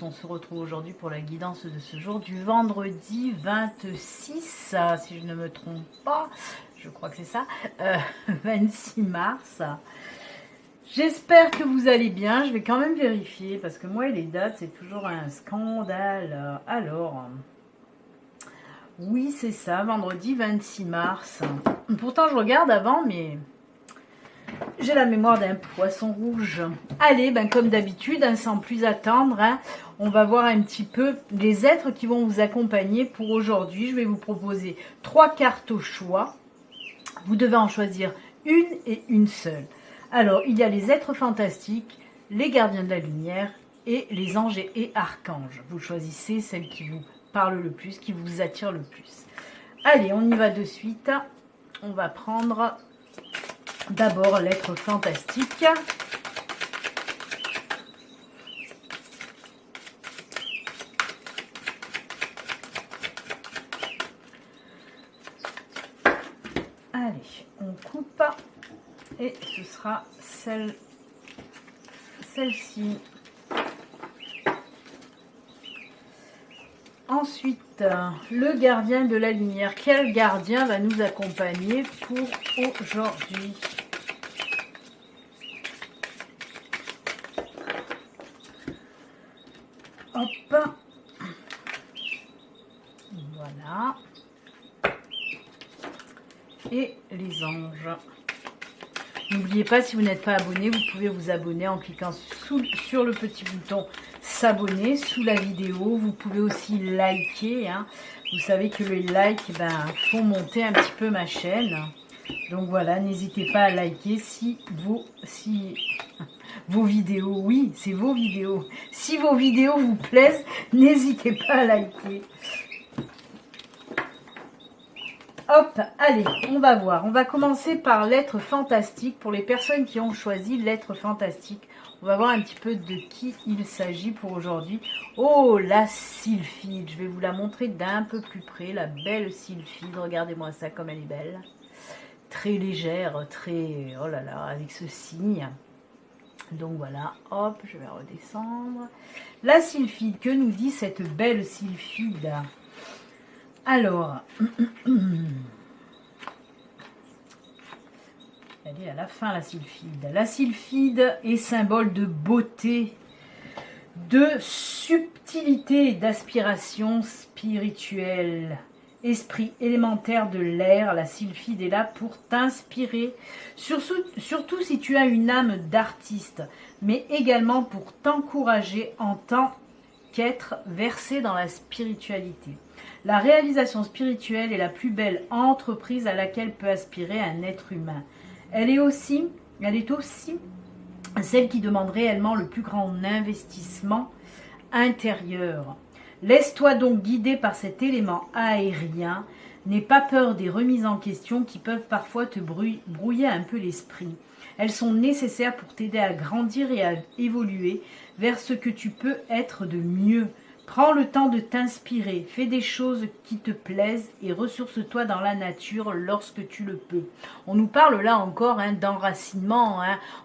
on se retrouve aujourd'hui pour la guidance de ce jour du vendredi 26, si je ne me trompe pas, je crois que c'est ça, 26 mars. J'espère que vous allez bien, je vais quand même vérifier parce que moi les dates c'est toujours un scandale. Alors, oui c'est ça, vendredi 26 mars. Pourtant je regarde avant mais... j'ai la mémoire d'un poisson rouge. Allez, ben comme d'habitude, sans plus attendre, on va voir un petit peu les êtres qui vont vous accompagner pour aujourd'hui. Je vais vous proposer 3 cartes au choix. Vous devez en choisir une et une seule. Alors, il y a les êtres fantastiques, les gardiens de la lumière et les anges et archanges. Vous choisissez celle qui vous parle le plus, qui vous attire le plus. Allez, on y va de suite. On va prendre... d'abord, l'être fantastique. Allez, on coupe. Et ce sera celle-ci. Ensuite, le gardien de la lumière. Quel gardien va nous accompagner pour aujourd'hui ? Hop. Voilà. Et les anges. N'oubliez pas, si vous n'êtes pas abonné, vous pouvez vous abonner en cliquant sur le petit bouton s'abonner sous la vidéo. Vous pouvez aussi liker. Vous savez que les likes font monter un petit peu ma chaîne. Donc voilà, n'hésitez pas à liker si vos vidéos, oui, c'est vos vidéos. Si vos vidéos vous plaisent, n'hésitez pas à liker. Hop, allez, on va voir. On va commencer par l'être fantastique. Pour les personnes qui ont choisi l'être fantastique, on va voir un petit peu de qui il s'agit pour aujourd'hui. Oh, la sylphide. Je vais vous la montrer d'un peu plus près. La belle sylphide. Regardez-moi ça comme elle est belle. Très légère, très... oh là là, avec ce signe. Donc voilà, hop, je vais redescendre. La sylphide, que nous dit cette belle sylphide ? Alors, elle est à la fin, la sylphide. La sylphide est symbole de beauté, de subtilité et d'aspiration spirituelle. Esprit élémentaire de l'air, la sylphide est là pour t'inspirer, surtout si tu as une âme d'artiste, mais également pour t'encourager en tant qu'être versé dans la spiritualité. La réalisation spirituelle est la plus belle entreprise à laquelle peut aspirer un être humain. Elle est aussi celle qui demande réellement le plus grand investissement intérieur. Laisse-toi donc guider par cet élément aérien. N'aie pas peur des remises en question qui peuvent parfois te brouiller un peu l'esprit. Elles sont nécessaires pour t'aider à grandir et à évoluer vers ce que tu peux être de mieux. Prends le temps de t'inspirer, fais des choses qui te plaisent et ressource-toi dans la nature lorsque tu le peux. On nous parle là encore d'enracinement.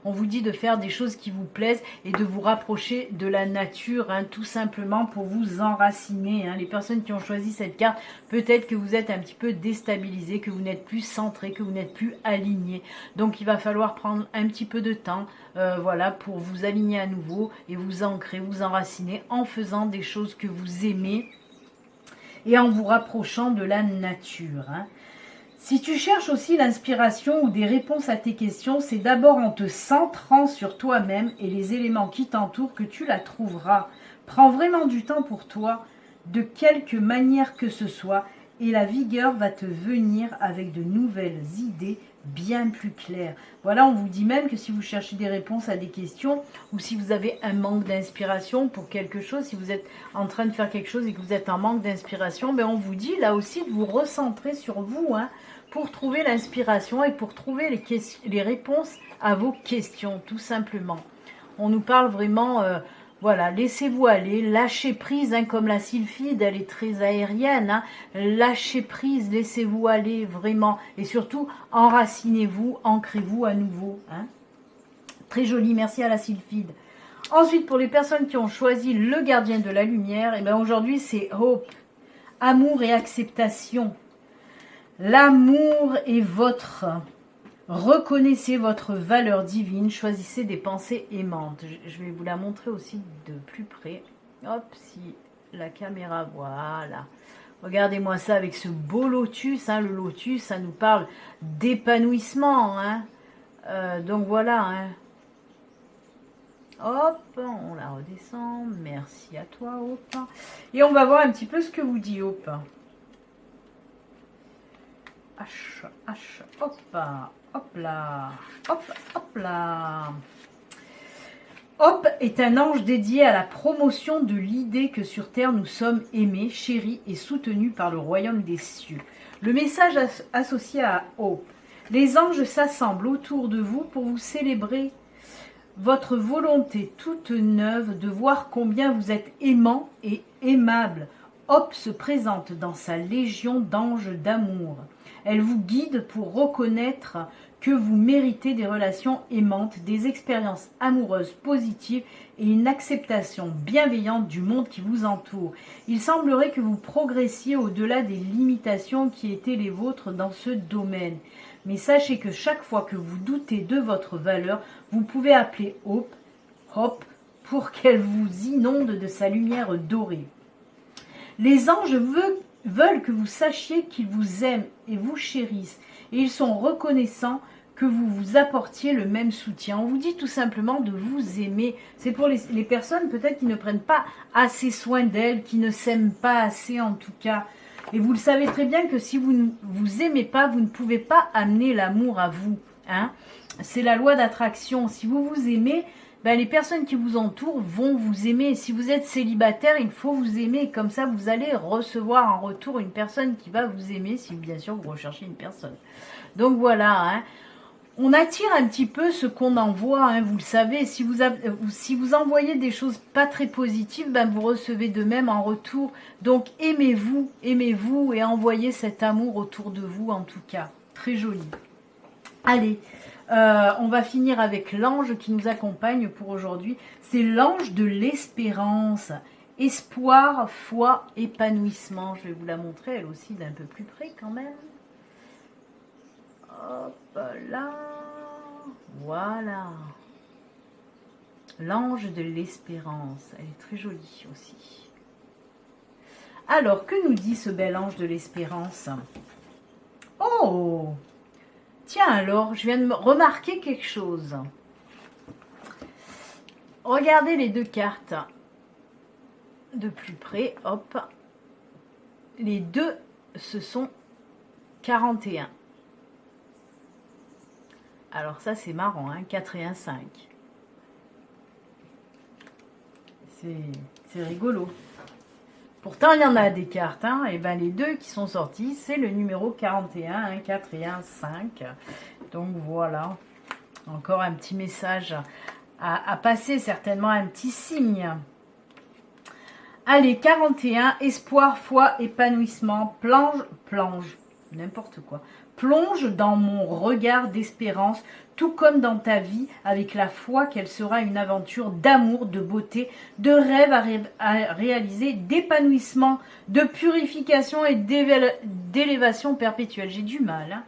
On vous dit de faire des choses qui vous plaisent et de vous rapprocher de la nature, tout simplement pour vous enraciner. Les personnes qui ont choisi cette carte, peut-être que vous êtes un petit peu déstabilisés, que vous n'êtes plus centré, que vous n'êtes plus aligné. Donc il va falloir prendre un petit peu de temps voilà, pour vous aligner à nouveau et vous ancrer, vous enraciner en faisant des choses que vous aimez et en vous rapprochant de la nature. Si tu cherches aussi l'inspiration ou des réponses à tes questions, c'est d'abord en te centrant sur toi-même et les éléments qui t'entourent que tu la trouveras. Prends vraiment du temps pour toi, de quelque manière que ce soit, et la vigueur va te venir avec de nouvelles idées bien plus claires. Voilà, on vous dit même que si vous cherchez des réponses à des questions ou si vous avez un manque d'inspiration pour quelque chose, si vous êtes en train de faire quelque chose et que vous êtes en manque d'inspiration, on vous dit là aussi de vous recentrer sur vous pour trouver l'inspiration et pour trouver les réponses à vos questions, tout simplement. On nous parle vraiment... voilà, laissez-vous aller, lâchez prise, comme la sylphide, elle est très aérienne, lâchez prise, laissez-vous aller vraiment, et surtout, enracinez-vous, ancrez-vous à nouveau. Très joli, merci à la sylphide. Ensuite, pour les personnes qui ont choisi le gardien de la lumière, et bien aujourd'hui, c'est Hope. Amour et acceptation. L'amour est votre. Reconnaissez votre valeur divine. Choisissez des pensées aimantes. Je vais vous la montrer aussi de plus près. Hop, si la caméra, voilà. Regardez-moi ça avec ce beau lotus. Hein. Le lotus, ça nous parle d'épanouissement. Hein. Donc voilà. Hein. Hop, on la redescend. Merci à toi, Hope. Et on va voir un petit peu ce que vous dit Hope. H, H, hop, hop là, hop là. Hope est un ange dédié à la promotion de l'idée que sur Terre nous sommes aimés, chéris et soutenus par le royaume des cieux. Le message associé à Hope. Les anges s'assemblent autour de vous pour vous célébrer votre volonté toute neuve de voir combien vous êtes aimant et aimable. Hope se présente dans sa légion d'anges d'amour. Elle vous guide pour reconnaître que vous méritez des relations aimantes, des expériences amoureuses positives et une acceptation bienveillante du monde qui vous entoure. Il semblerait que vous progressiez au-delà des limitations qui étaient les vôtres dans ce domaine. Mais sachez que chaque fois que vous doutez de votre valeur, vous pouvez appeler Hope, pour qu'elle vous inonde de sa lumière dorée. Les anges veulent que vous sachiez qu'ils vous aiment et vous chérissent, et ils sont reconnaissants que vous vous apportiez le même soutien. On vous dit tout simplement de vous aimer. C'est pour les personnes peut-être qui ne prennent pas assez soin d'elles, qui ne s'aiment pas assez en tout cas. Et vous le savez très bien que si vous ne vous aimez pas, vous ne pouvez pas amener l'amour à vous. Hein. C'est la loi d'attraction. Si vous vous aimez, ben les personnes qui vous entourent vont vous aimer. Si vous êtes célibataire, il faut vous aimer. Comme ça, vous allez recevoir en retour une personne qui va vous aimer, si bien sûr vous recherchez une personne. Donc voilà, hein. On attire un petit peu ce qu'on envoie, hein, vous le savez. Si vous envoyez des choses pas très positives, ben vous recevez de même en retour. Donc aimez-vous et envoyez cet amour autour de vous en tout cas. Très joli. Allez, on va finir avec l'ange qui nous accompagne pour aujourd'hui. C'est l'ange de l'espérance. Espoir, foi, épanouissement. Je vais vous la montrer elle aussi d'un peu plus près quand même. Hop là, voilà. L'ange de l'espérance, elle est très jolie aussi. Alors, que nous dit ce bel ange de l'espérance? Oh, tiens alors, je viens de remarquer quelque chose. Regardez les deux cartes de plus près, hop. Les deux, ce sont 41. Alors ça c'est marrant, hein, 4 et 1, 5. C'est rigolo. Pourtant il y en a des cartes, hein, et ben les deux qui sont sortis, c'est le numéro 41, hein, 4 et 1, 5. Donc voilà, encore un petit message à passer, certainement un petit signe. Allez, 41, espoir, foi, épanouissement, plonge, n'importe quoi. Plonge dans mon regard d'espérance, tout comme dans ta vie, avec la foi qu'elle sera une aventure d'amour, de beauté, de rêve à réaliser, d'épanouissement, de purification et d'élévation perpétuelle. J'ai du mal, hein.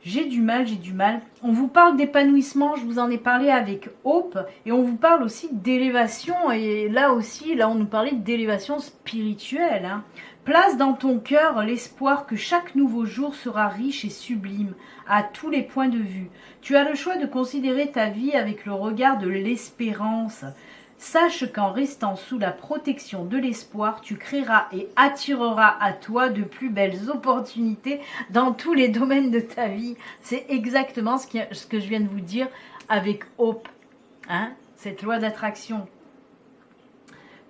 J'ai du mal. On vous parle d'épanouissement, je vous en ai parlé avec Hope, et on vous parle aussi d'élévation, et là aussi, on nous parlait d'élévation spirituelle, hein. Place dans ton cœur l'espoir que chaque nouveau jour sera riche et sublime à tous les points de vue. Tu as le choix de considérer ta vie avec le regard de l'espérance. Sache qu'en restant sous la protection de l'espoir, tu créeras et attireras à toi de plus belles opportunités dans tous les domaines de ta vie. C'est exactement ce que je viens de vous dire avec Hope, hein, cette loi d'attraction.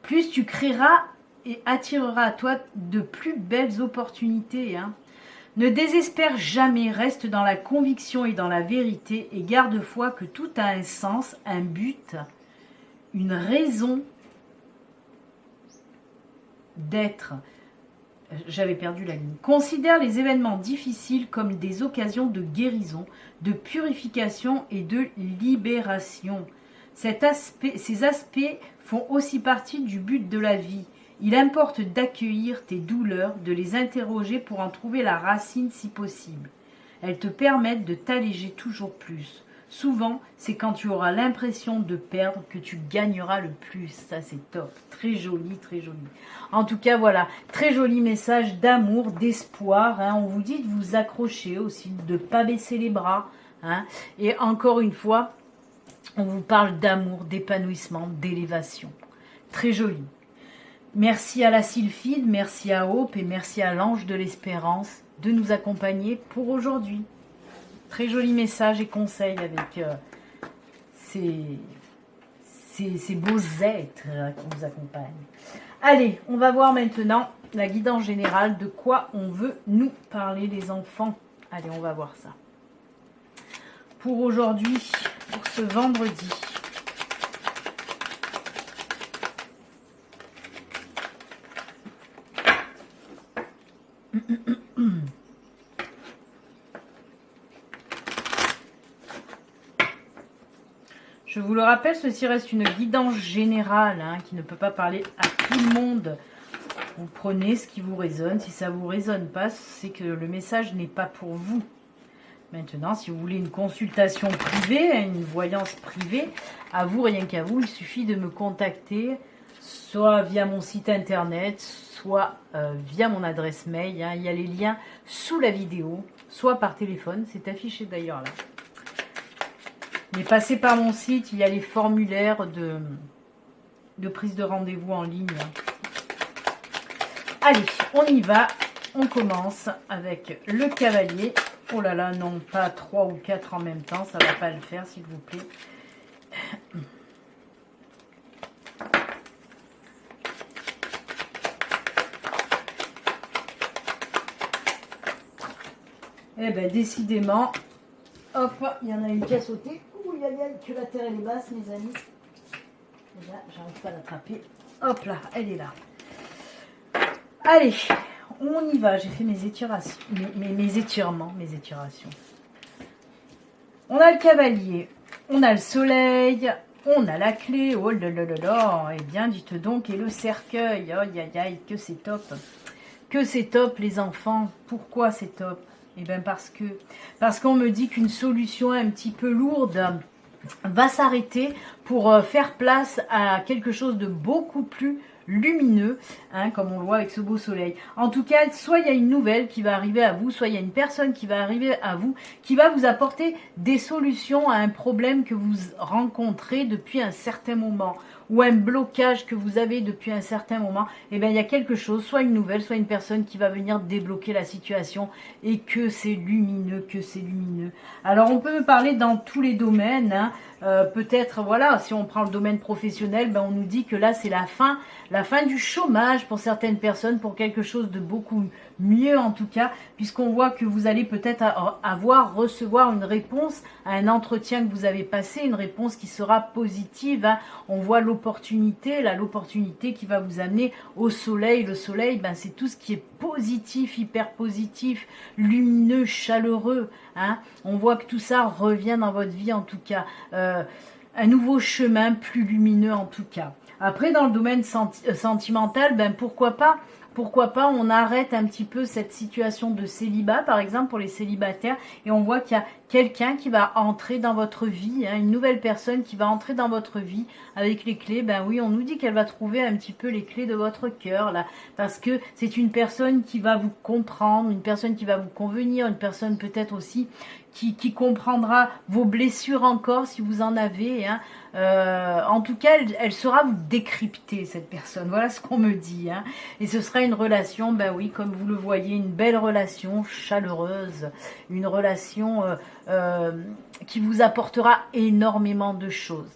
Plus tu créeras et attirera à toi de plus belles opportunités. Hein. Ne désespère jamais, reste dans la conviction et dans la vérité et garde foi que tout a un sens, un but, une raison d'être. J'avais perdu la ligne. Considère les événements difficiles comme des occasions de guérison, de purification et de libération. Ces aspects font aussi partie du but de la vie. Il importe d'accueillir tes douleurs, de les interroger pour en trouver la racine si possible. Elles te permettent de t'alléger toujours plus. Souvent, c'est quand tu auras l'impression de perdre que tu gagneras le plus. Ça, c'est top. Très joli, très joli. En tout cas, voilà. Très joli message d'amour, d'espoir. Hein. On vous dit de vous accrocher aussi, de ne pas baisser les bras. Hein. Et encore une fois, on vous parle d'amour, d'épanouissement, d'élévation. Très joli. Merci à la Sylphide, merci à Hope et merci à l'Ange de l'Espérance de nous accompagner pour aujourd'hui. Très joli message et conseil avec ces beaux êtres qui nous accompagnent. Allez, on va voir maintenant la guidance générale de quoi on veut nous parler les enfants. Allez, on va voir ça. Pour aujourd'hui, pour ce vendredi. Je vous le rappelle, ceci reste une guidance générale hein, qui ne peut pas parler à tout le monde. Vous prenez ce qui vous résonne. Si ça ne vous résonne pas, c'est que le message n'est pas pour vous. Maintenant, si vous voulez une consultation privée, une voyance privée, à vous, rien qu'à vous, il suffit de me contacter, soit via mon site internet, soit via mon adresse mail. Hein. Il y a les liens sous la vidéo, soit par téléphone. C'est affiché d'ailleurs là. Mais passez par mon site, il y a les formulaires de prise de rendez-vous en ligne. Allez, on y va. On commence avec le cavalier. Oh là là, non, pas 3 ou 4 en même temps. Ça ne va pas le faire, s'il vous plaît. Eh bien, décidément, hop, il y en a une qui a sauté. Ouh, que la terre elle est basse, mes amis. Et là, j'arrive pas à l'attraper. Hop là, elle est là. Allez, on y va. J'ai fait mes étirations, mes étirements, mes étirations. On a le cavalier, on a le soleil, on a la clé. Oh là là là là. Eh bien, dites donc, et le cercueil. Aïe aïe aïe, que c'est top. Que c'est top, les enfants. Pourquoi c'est top? Eh bien parce qu'on me dit qu'une solution un petit peu lourde va s'arrêter pour faire place à quelque chose de beaucoup plus lumineux, hein, comme on le voit avec ce beau soleil. En tout cas, soit il y a une nouvelle qui va arriver à vous, soit il y a une personne qui va arriver à vous, qui va vous apporter des solutions à un problème que vous rencontrez depuis un certain moment, ou un blocage que vous avez depuis un certain moment. Et bien il y a quelque chose, soit une nouvelle, soit une personne qui va venir débloquer la situation, et que c'est lumineux, que c'est lumineux. Alors on peut me parler dans tous les domaines, hein. Peut-être, voilà, si on prend le domaine professionnel, ben on nous dit que là c'est la fin du chômage pour certaines personnes, pour quelque chose de beaucoup mieux en tout cas, puisqu'on voit que vous allez peut-être recevoir une réponse à un entretien que vous avez passé, une réponse qui sera positive, hein. On voit l'opportunité qui va vous amener au soleil. Le soleil, ben, c'est tout ce qui est positif, hyper positif, lumineux, chaleureux, hein. On voit que tout ça revient dans votre vie en tout cas, un nouveau chemin plus lumineux en tout cas. Après, dans le domaine sentimental, ben pourquoi pas on arrête un petit peu cette situation de célibat, par exemple, pour les célibataires, et on voit qu'il y a quelqu'un qui va entrer dans votre vie, hein, une nouvelle personne qui va entrer dans votre vie avec les clés. Ben oui, on nous dit qu'elle va trouver un petit peu les clés de votre cœur, là, parce que c'est une personne qui va vous comprendre, une personne qui va vous convenir, une personne peut-être aussi qui comprendra vos blessures encore, si vous en avez, hein. En tout cas, elle saura vous décrypter, cette personne. Voilà ce qu'on me dit, hein. Et ce sera une relation, ben oui, comme vous le voyez, une belle relation chaleureuse, une relation qui vous apportera énormément de choses.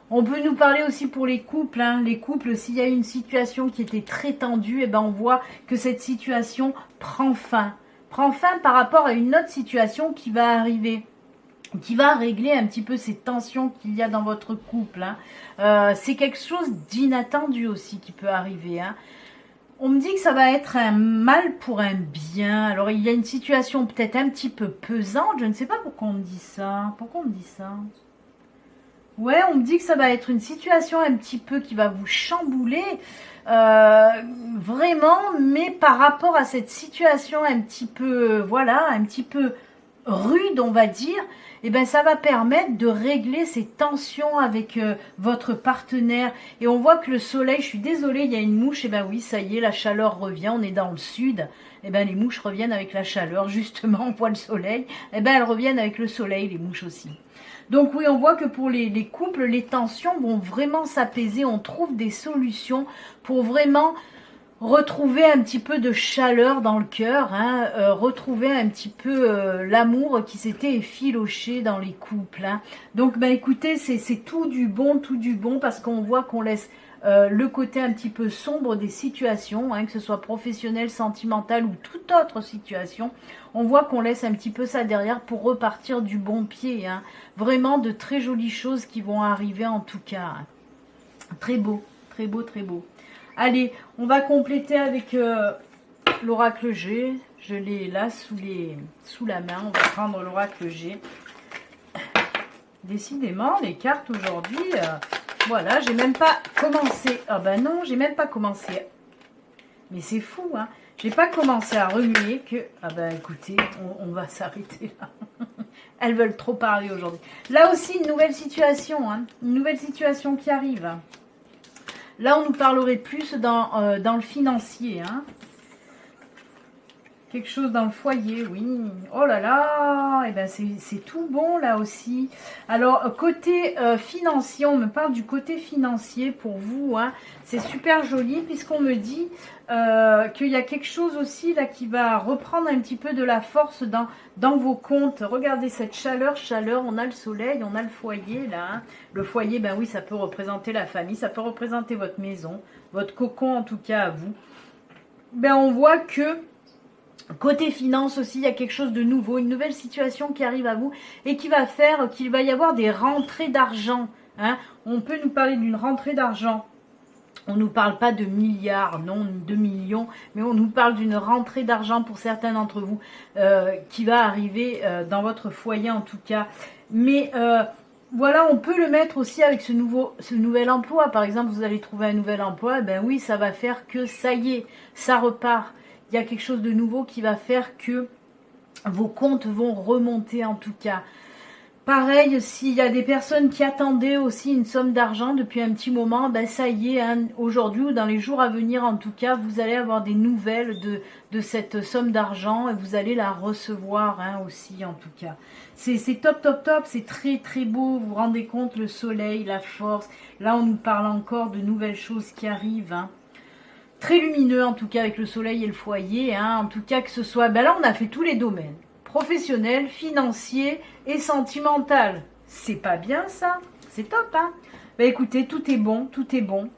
On peut nous parler aussi pour les couples, hein. Les couples, s'il y a une situation qui était très tendue, et ben on voit que cette situation prend fin. Prend fin par rapport à une autre situation qui va arriver, qui va régler un petit peu ces tensions qu'il y a dans votre couple, hein. C'est quelque chose d'inattendu aussi qui peut arriver, hein. On me dit que ça va être un mal pour un bien. Alors, il y a une situation peut-être un petit peu pesante. Je ne sais pas pourquoi on me dit ça. Pourquoi on me dit ça? Ouais, on me dit que ça va être une situation un petit peu qui va vous chambouler. Vraiment, mais par rapport à cette situation un petit peu, voilà, un petit peu rude, on va dire, eh ben, ça va permettre de régler ces tensions avec votre partenaire. Et on voit que le soleil, je suis désolée, il y a une mouche, et ben oui, ça y est, la chaleur revient, on est dans le sud, et ben les mouches reviennent avec la chaleur, justement, on voit le soleil, et ben elles reviennent avec le soleil, les mouches aussi. Donc oui, on voit que pour les couples, les tensions vont vraiment s'apaiser, on trouve des solutions pour vraiment retrouver un petit peu de chaleur dans le cœur, hein, retrouver un petit peu l'amour qui s'était effiloché dans les couples. Hein. Donc, bah, écoutez, c'est tout du bon, parce qu'on voit qu'on laisse le côté un petit peu sombre des situations, hein, que ce soit professionnel, sentimental ou toute autre situation. On voit qu'on laisse un petit peu ça derrière pour repartir du bon pied. Hein. Vraiment de très jolies choses qui vont arriver en tout cas. Hein. Très beau, très beau, très beau. Allez, on va compléter avec l'oracle G. Je l'ai là sous la main. On va prendre l'oracle G. Décidément, les cartes aujourd'hui, voilà, j'ai même pas commencé. Ah ben non, j'ai même pas commencé. Mais c'est fou, hein. J'ai pas commencé à remuer que... Ah ben écoutez, on va s'arrêter là. Elles veulent trop parler aujourd'hui. Là aussi, une nouvelle situation, hein. Une nouvelle situation qui arrive. Là, on nous parlerait plus dans le financier. Hein. Quelque chose dans le foyer, oui. Oh là là, eh ben c'est tout bon là aussi. Alors, côté financier, on me parle du côté financier pour vous. Hein. C'est super joli puisqu'on me dit qu'il y a quelque chose aussi là qui va reprendre un petit peu de la force dans vos comptes. Regardez cette chaleur, on a le soleil, on a le foyer là. Hein. Le foyer, ben oui, ça peut représenter la famille, ça peut représenter votre maison, votre cocon en tout cas à vous. Ben on voit que côté finance aussi, il y a quelque chose de nouveau, une nouvelle situation qui arrive à vous et qui va faire qu'il va y avoir des rentrées d'argent. Hein. On peut nous parler d'une rentrée d'argent. On ne nous parle pas de milliards, non, de millions, mais on nous parle d'une rentrée d'argent pour certains d'entre vous qui va arriver dans votre foyer en tout cas. Mais voilà, on peut le mettre aussi avec ce nouvel emploi. Par exemple, vous allez trouver un nouvel emploi, ben oui, ça va faire que ça y est, ça repart. Il y a quelque chose de nouveau qui va faire que vos comptes vont remonter en tout cas. Pareil, s'il y a des personnes qui attendaient aussi une somme d'argent depuis un petit moment, ben ça y est, hein, aujourd'hui ou dans les jours à venir en tout cas, vous allez avoir des nouvelles de cette somme d'argent et vous allez la recevoir hein, aussi en tout cas. C'est top, c'est très très beau, vous vous rendez compte, le soleil, la force. Là, on nous parle encore de nouvelles choses qui arrivent, hein. Très lumineux en tout cas avec le soleil et le foyer. Hein. En tout cas que ce soit... Ben là on a fait tous les domaines. Professionnel, financier et sentimental. C'est pas bien ça? C'est top hein. Ben écoutez, tout est bon, tout est bon.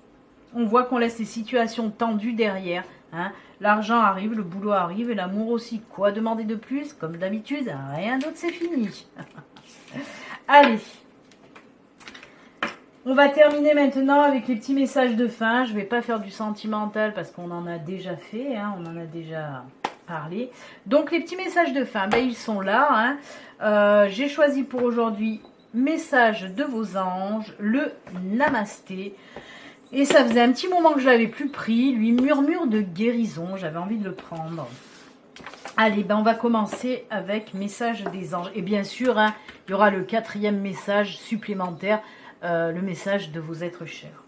On voit qu'on laisse les situations tendues derrière. Hein. L'argent arrive, le boulot arrive et l'amour aussi. Quoi demander de plus? Comme d'habitude, rien d'autre c'est fini. Allez. On va terminer maintenant avec les petits messages de fin. Je ne vais pas faire du sentimental parce qu'on en a déjà fait, hein, on en a déjà parlé. Donc les petits messages de fin, ben, ils sont là. Hein. J'ai choisi pour aujourd'hui message de vos anges, le Namasté. Et ça faisait un petit moment que je ne l'avais plus pris. Lui, murmure de guérison, j'avais envie de le prendre. Allez, ben on va commencer avec message des anges. Et bien sûr, hein, il y aura le 4e message supplémentaire. Le message de vos êtres chers.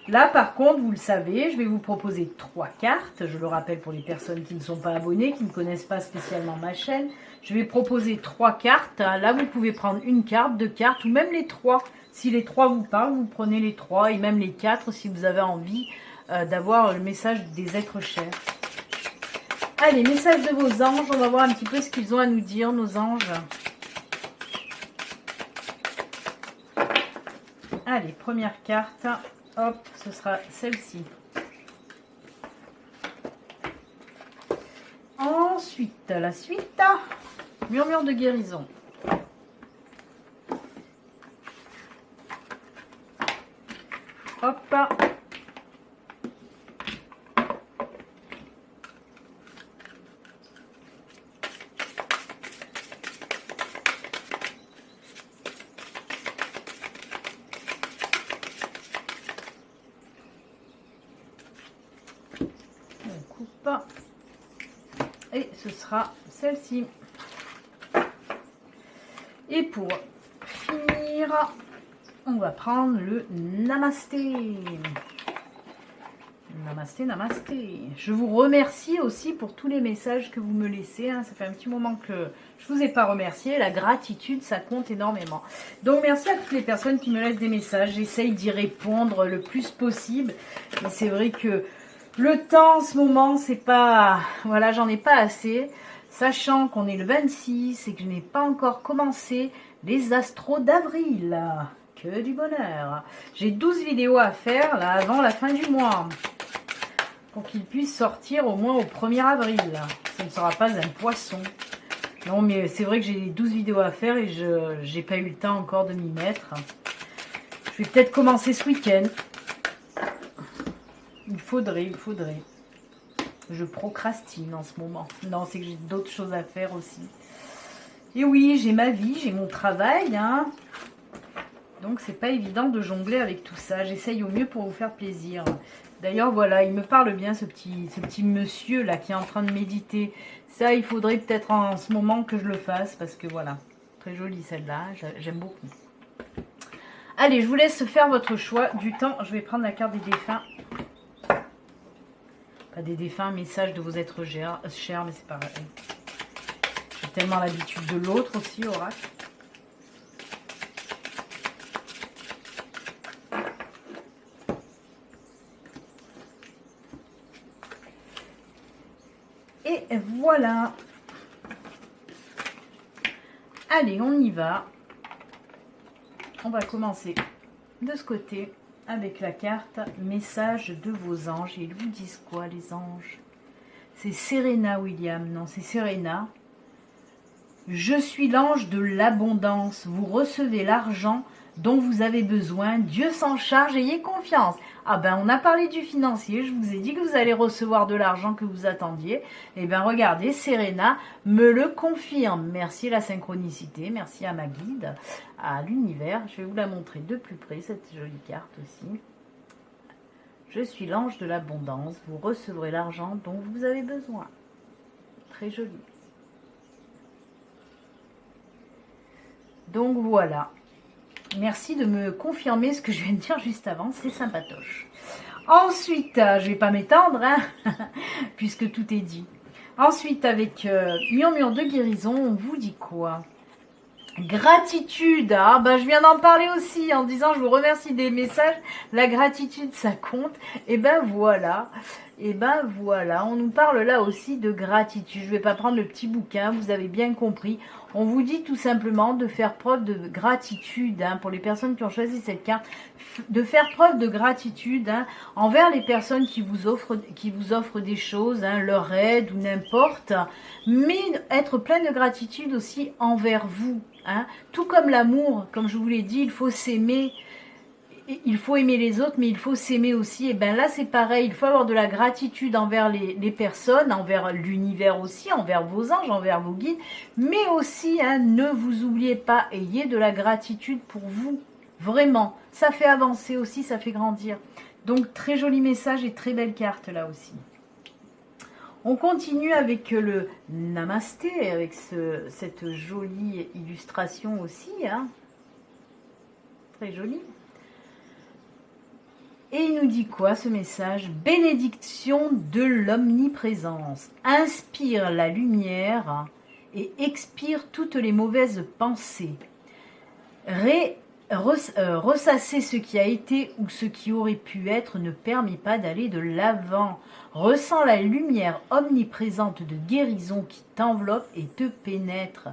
Là, par contre, vous le savez, je vais vous proposer 3 cartes. Je le rappelle pour les personnes qui ne sont pas abonnées, qui ne connaissent pas spécialement ma chaîne. Je vais proposer 3 cartes. Là, vous pouvez prendre une carte, 2 cartes, ou même les 3. Si les 3 vous parlent, vous prenez les 3, et même les 4 si vous avez envie d'avoir le message des êtres chers. Allez, message de vos anges. On va voir un petit peu ce qu'ils ont à nous dire, nos anges. Allez, première carte, hop, ce sera celle-ci. Ensuite, la suite, murmure de guérison. Hop. coupe. Et ce sera celle-ci. Et pour finir, on va prendre le Namasté. Namasté, namasté. Je vous remercie aussi pour tous les messages que vous me laissez. Hein. Ça fait un petit moment que je ne vous ai pas remercié. La gratitude, ça compte énormément. Donc, merci à toutes les personnes qui me laissent des messages. J'essaye d'y répondre le plus possible. Mais c'est vrai que le temps en ce moment, c'est pas... Voilà, j'en ai pas assez. Sachant qu'on est le 26 et que je n'ai pas encore commencé les astros d'avril. Que du bonheur. J'ai 12 vidéos à faire là avant la fin du mois. Pour qu'il puisse sortir au moins au 1er avril. Ce ne sera pas un poisson. Non, mais c'est vrai que j'ai 12 vidéos à faire et je n'ai pas eu le temps encore de m'y mettre. Je vais peut-être commencer ce week-end. Il faudrait. Je procrastine en ce moment. Non, c'est que j'ai d'autres choses à faire aussi. Et oui, j'ai ma vie, j'ai mon travail. Hein. Donc, c'est pas évident de jongler avec tout ça. J'essaye au mieux pour vous faire plaisir. D'ailleurs, voilà, il me parle bien, ce petit monsieur là qui est en train de méditer. Ça, il faudrait peut-être en ce moment que je le fasse parce que voilà, très jolie celle-là, j'aime beaucoup. Allez, je vous laisse faire votre choix du temps. Je vais prendre la carte des défunts. Pas des défunts, message de vos êtres chers, mais c'est pareil. J'ai tellement l'habitude de l'autre aussi, oracle. Et voilà. Allez, on y va. On va commencer de ce côté avec la carte message de vos anges. Et ils vous disent quoi, les anges? C'est Serena, William. Non, c'est Serena. Je suis l'ange de l'abondance. Vous recevez l'argent dont vous avez besoin. Dieu s'en charge, ayez confiance. Ah ben, on a parlé du financier. Je vous ai dit que vous allez recevoir de l'argent que vous attendiez. Eh bien, regardez, Serena me le confirme. Merci à la synchronicité. Merci à ma guide, à l'univers. Je vais vous la montrer de plus près, cette jolie carte aussi. Je suis l'ange de l'abondance. Vous recevrez l'argent dont vous avez besoin. Très joli. Donc voilà. Merci de me confirmer ce que je viens de dire juste avant. C'est sympatoche. Ensuite, je ne vais pas m'étendre, hein, puisque tout est dit. Ensuite, avec Murmure de guérison, on vous dit quoi? Gratitude. Ah, ben, je viens d'en parler aussi en disant je vous remercie des messages. La gratitude, ça compte. Et ben voilà. Et ben voilà. On nous parle là aussi de gratitude. Je ne vais pas prendre le petit bouquin. Vous avez bien compris. On vous dit tout simplement de faire preuve de gratitude, hein, pour les personnes qui ont choisi cette carte, de faire preuve de gratitude, hein, envers les personnes qui vous offrent des choses, hein, leur aide ou n'importe, mais être plein de gratitude aussi envers vous. Hein. Tout comme l'amour, comme je vous l'ai dit, il faut s'aimer. Il faut aimer les autres, mais il faut s'aimer aussi. Et bien là, c'est pareil. Il faut avoir de la gratitude envers les personnes, envers l'univers aussi, envers vos anges, envers vos guides. Mais aussi, hein, ne vous oubliez pas, ayez de la gratitude pour vous. Vraiment. Ça fait avancer aussi, ça fait grandir. Donc, très joli message et très belle carte là aussi. On continue avec le Namasté, avec cette jolie illustration aussi. Hein. Très jolie. Et il nous dit quoi ce message? Bénédiction de l'omniprésence. Inspire la lumière et expire toutes les mauvaises pensées. Ressasser ce qui a été ou ce qui aurait pu être ne permet pas d'aller de l'avant. Ressens la lumière omniprésente de guérison qui t'enveloppe et te pénètre.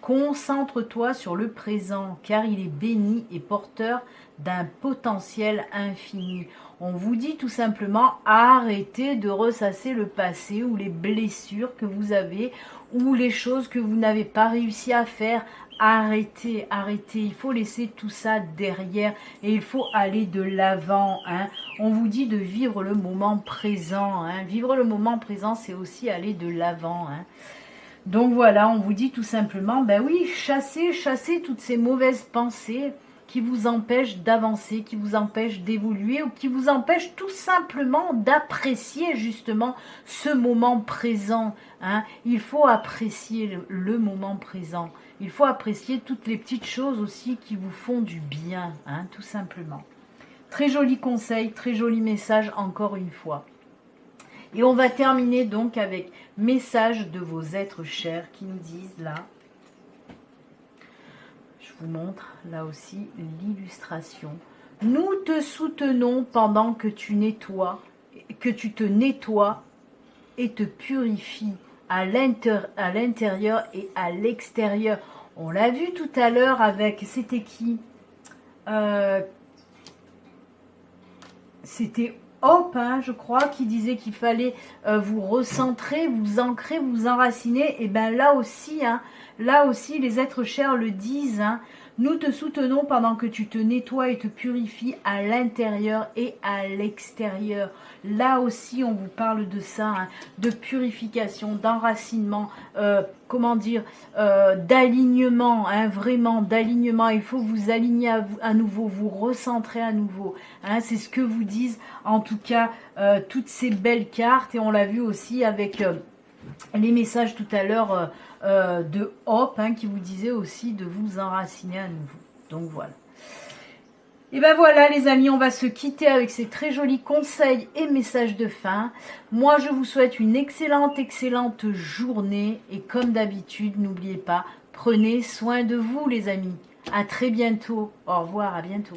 Concentre-toi sur le présent, car il est béni et porteur d'un potentiel infini. On vous dit tout simplement, arrêtez de ressasser le passé ou les blessures que vous avez ou les choses que vous n'avez pas réussi à faire. Arrêtez, arrêtez. Il faut laisser tout ça derrière et il faut aller de l'avant. Hein. On vous dit de vivre le moment présent. Hein. Vivre le moment présent, c'est aussi aller de l'avant. Hein. Donc voilà, on vous dit tout simplement, ben oui, chassez toutes ces mauvaises pensées qui vous empêchent d'avancer, qui vous empêchent d'évoluer ou qui vous empêchent tout simplement d'apprécier justement ce moment présent. Hein. Il faut apprécier le moment présent. Il faut apprécier toutes les petites choses aussi qui vous font du bien, hein, tout simplement. Très joli conseil, très joli message encore une fois. Et on va terminer donc avec message de vos êtres chers qui nous disent là. Je vous montre là aussi l'illustration. Nous te soutenons pendant que tu nettoies, que tu te nettoies et te purifies à l'intérieur et à l'extérieur. On l'a vu tout à l'heure avec, c'était qui c'était Hop, hein, je crois, qui disait qu'il fallait vous recentrer, vous ancrer, vous enraciner. Et bien là aussi, les êtres chers le disent. Hein, nous te soutenons pendant que tu te nettoies et te purifies à l'intérieur et à l'extérieur. Là aussi, on vous parle de ça, hein, de purification, d'enracinement, d'alignement, hein, vraiment d'alignement. Il faut vous aligner à nouveau, vous recentrer à nouveau. Hein, c'est ce que vous disent en tout cas toutes ces belles cartes. Et on l'a vu aussi avec les messages tout à l'heure de Hop, hein, qui vous disait aussi de vous enraciner à nouveau. Donc voilà. Et ben voilà les amis, on va se quitter avec ces très jolis conseils et messages de fin. Moi je vous souhaite une excellente journée. Et comme d'habitude, n'oubliez pas, prenez soin de vous les amis. À très bientôt. Au revoir, à bientôt.